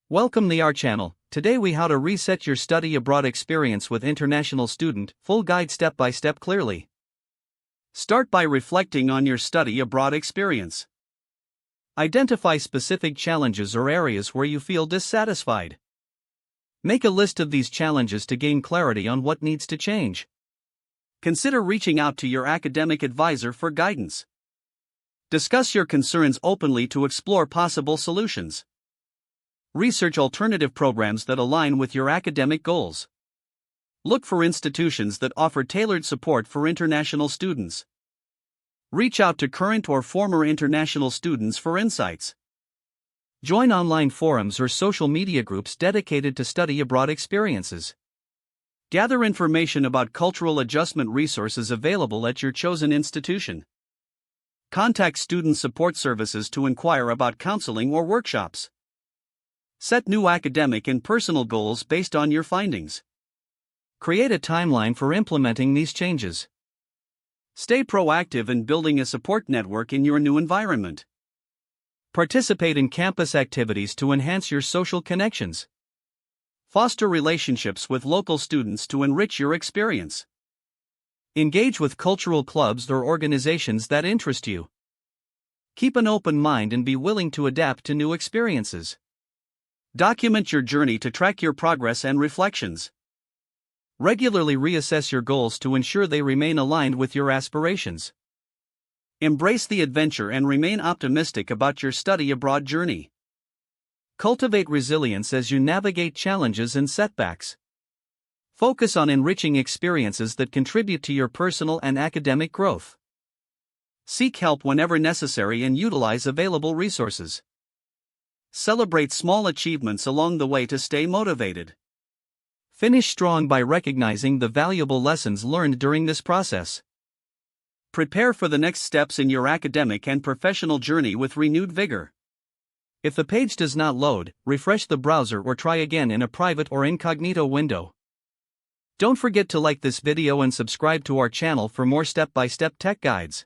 Welcome to our channel. Today we how to reset your study abroad experience with international student, full guide step by step clearly. Start by reflecting on your study abroad experience. Identify specific challenges or areas where you feel dissatisfied. Make a list of these challenges to gain clarity on what needs to change. Consider reaching out to your academic advisor for guidance. Discuss your concerns openly to explore possible solutions. Research alternative programs that align with your academic goals. Look for institutions that offer tailored support for international students. Reach out to current or former international students for insights. Join online forums or social media groups dedicated to study abroad experiences. Gather information about cultural adjustment resources available at your chosen institution. Contact student support services to inquire about counseling or workshops. Set new academic and personal goals based on your findings. Create a timeline for implementing these changes. Stay proactive in building a support network in your new environment. Participate in campus activities to enhance your social connections. Foster relationships with local students to enrich your experience. Engage with cultural clubs or organizations that interest you. Keep an open mind and be willing to adapt to new experiences. Document your journey to track your progress and reflections. Regularly reassess your goals to ensure they remain aligned with your aspirations. Embrace the adventure and remain optimistic about your study abroad journey. Cultivate resilience as you navigate challenges and setbacks. Focus on enriching experiences that contribute to your personal and academic growth. Seek help whenever necessary and utilize available resources. Celebrate small achievements along the way to stay motivated. Finish strong by recognizing the valuable lessons learned during this process. Prepare for the next steps in your academic and professional journey with renewed vigor. If the page does not load, refresh the browser or try again in a private or incognito window. Don't forget to like this video and subscribe to our channel for more step-by-step tech guides.